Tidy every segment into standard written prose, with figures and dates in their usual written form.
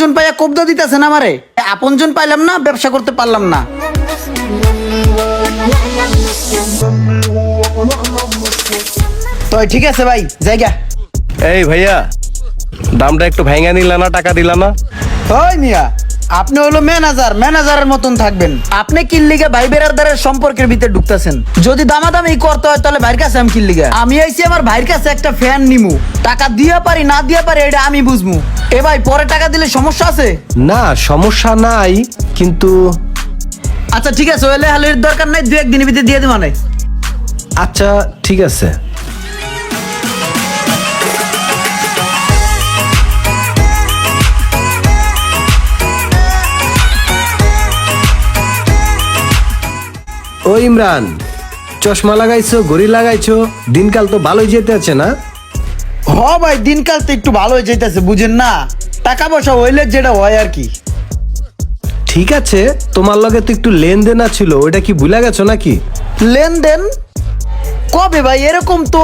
আপনজন পাইয়া কবদা দিতেছেন আমারে। আপনজন পাইলাম না, ব্যবসা করতে পারলাম না। তো ঠিক আছে ভাই, জায়গা। এই ভাইয়া, দামটা একটু ভাঙা নিলা না, টাকা দিলা না? ওই মিয়া, আপনি হলো ম্যানেজার, ম্যানেজারের মতন থাকবেন। আপনি কিল্লিগা ভাই বেরাদারের সম্পর্কের ভিতরে ঢুকতেছেন। যদি দামাদামি করতে হয় তাহলে ভাইয়ের কাছে আমি কিল্লিগা। আমি আইছি আমার ভাইয়ের কাছে একটা ফ্যান নিমু, টাকা দিয়া পারি না দিয়া পারি এটা আমি বুঝমু। এ ভাই, পরে টাকা দিলে সমস্যা আছে? না, সমস্যা নাই, কিন্তু আচ্ছা ঠিক আছে, ওইলে হালের দরকার নাই, 2-1 দিনের ভিতরে দিয়ে দিব। আচ্ছা ঠিক আছে। ও ইমরান, চশমা লাগাইছো, ঘড়ি লাগাইছো, দিনকাল তো ভালোই যেতে আছে না? হ ভাই, দিনকাল তো একটু ভালো হয়ে যাইতেছে, বুঝেন না? টাকা পয়সা হইলে যেটা হয় আর কি। ঠিক আছে, তোমার লগে তো একটু লেনদেন ছিল, ওইটা কি ভুলে গেছো নাকি? লেনদেন কবে ভাই? এরকম তো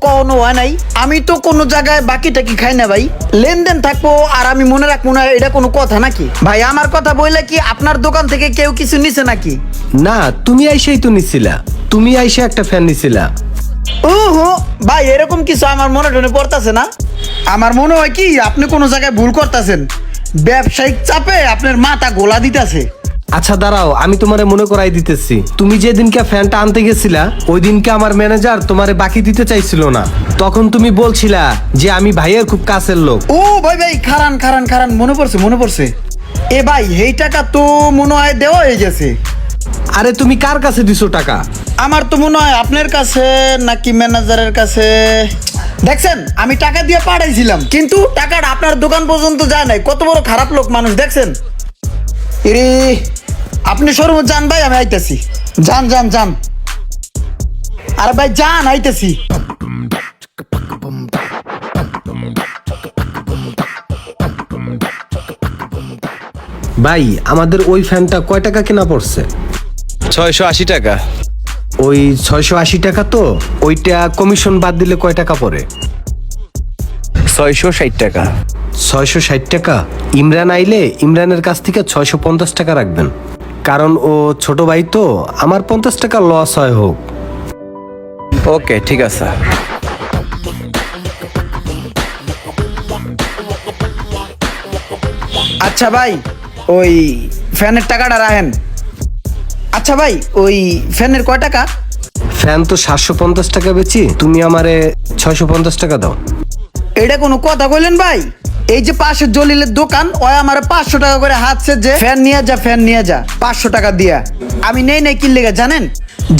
কোনো হয় নাই। আমি তো কোনো জায়গায় বাকি টাকি খাই না ভাই। লেনদেন থাকবো আর আমি মনে রাখবো না, এটা কোনো কথা নাকি ভাই? আমার কথা বললে কি আপনার দোকান থেকে কেউ কিছু নিছে নাকি? না, তুমি আইসাই তো নিছিলা, তুমি আইসা একটা ফ্যান নিছিলা। ওহো ভাই, এরকম কিছু আমার মনে টনে পড়তেছে না। আমার মনে হয় কি আপনি কোনো জায়গায় ভুল করতেছেন, ব্যবসায়িক চাপে আপনার মাথা গোলা দিতেছে। আচ্ছা দাঁড়াও, আমি তোমারে মনে করাই দিতেছি। তুমি যেদিনকে ফ্যানটা আনতে গেছিলা, ওই দিনকে আমার ম্যানেজার তোমারে বাকি দিতে চাইছিল না। তখন তুমি বলছিলা যে আমি ভাইয়ের খুব কাছের লোক। ও ভাই ভাই, খারান খারান খারান, মনে পড়ছে মনে পড়ছে। এ ভাই, এই টাকা তো মনে হয় দেওয়া হয়ে গেছে। আরে তুমি কার কাছে দিছো টাকা? আমার তো মনে হয় আপনার কাছে নাকি ম্যানেজারের কাছে। দেখছেন, আমি টাকা দিয়ে পাঠাইছিলাম, কিন্তু টাকাটা আপনার দোকান পর্যন্ত যায় নাই। কত বড় খারাপ লোক মানুষ দেখছেন। এরে, আপনি শোরুমে যান ভাই, আমি আইতেছি। যান যান যান, আরে ভাই যান, আইতেছি। ভাই, আমাদের ওই ফ্যানটা কয় টাকা কেনা পড়ছে? 680 টাকা। ওই 680 টাকা তো, ওইটা কমিশন বাদ দিলে কয় টাকা পড়ে? 660 টাকা। 660 টাকা। ইমরান আইলে ইমরানের কাছ থেকে 650 টাকা রাখবেন, কারণ ও ছোট ভাই তো, আমার 50 টাকা লস হয় হোক। ওকে, ঠিক আছে। আচ্ছা ভাই, ওই ফ্যানের টাকাটা রাখেন। আচ্ছা ভাই, ওই ফ্যানের কয় টাকা? ফ্যান তো 750 টাকা বেচি, তুমি আমারে 650 টাকা দাও। এটা কোনো কথা কইলেন ভাই? এই যে পাশে জলিলের দোকান, ওই আমার 500 টাকা করে হাতছে যে ফ্যান নিয়ে যা, ফ্যান নিয়ে যা, 500 টাকা দিয়া। আমি নেই নাই কি লেগে জানেন?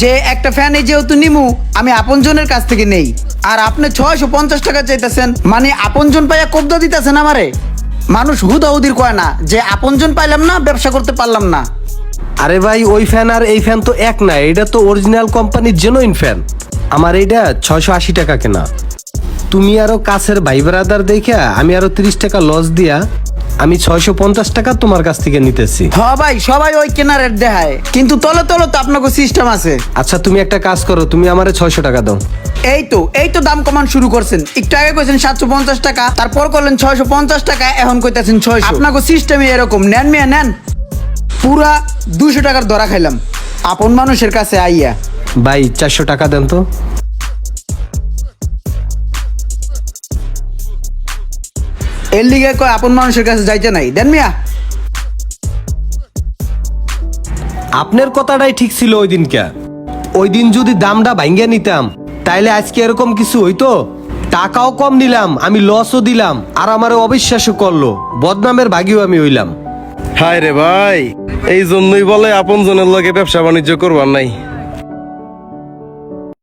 যে একটা ফ্যান এই যেহেতু নিমু, আমি আপনজনের কাছ থেকে নেই। আর আপনি 650 টাকা চাইতেছেন, মানে আপনজন পাইয়া কবদা দিতেছেন আমারে। মানুষ হুদাহুদির কয় না যে আপনজন পাইলাম না, ব্যবসা করতে পারলাম না। আরে ভাই, ওই ফ্যান আর এই ফ্যান তো এক না, এটা তো অরিজিনাল কোম্পানির জেনুইন ফ্যান। আমার এইটা 680 টাকা কেনা। তুমি আরো কাছের ভাই ব্রাদার দেখে আমি আরো 30 টাকা লস দিয়া আমি 650 টাকা তোমার কাছ থেকে নিতেছি। হ্যাঁ ভাই, সবাই ওই কেনার রেট দেখায়, কিন্তু তলে তলে তো আপনাকে সিস্টেম আছে। আচ্ছা তুমি একটা কাজ করো, তুমি আমারে 600 টাকা দাও। এই তো দাম কমান শুরু করছেন। একটু আগে কইছেন 750 টাকা, তারপর করলেন 650 টাকা, এখন কইতাছেন 600। আপনাকে সিস্টেমই এরকম। নেন মিয়া নেন, পুরা 200 টাকার ধরা খাইলাম আপন মানুষের কাছে আইয়া। ভাই 400 টাকা দেন তো। এর লিগে কয় আপন মানুষের কাছে যাইতে নাই, দেন মিয়া। আপনার কথাটাই ঠিক ছিল ওই দিনকে। ওই দিন যদি দামটা ভাঙ্গিয়া নিতাম, তাইলে আজকে এরকম কিছু হইতো? টাকাও কম নিলাম, আমি লসও দিলাম, আর আমারে অবিশ্বাসও করলো, বদনামের ভাগিও আমি হইলাম। হায় রে ভাই, এই জন্যই বলে আপন জনের লগে ব্যবসা বাণিজ্য করবার নাই।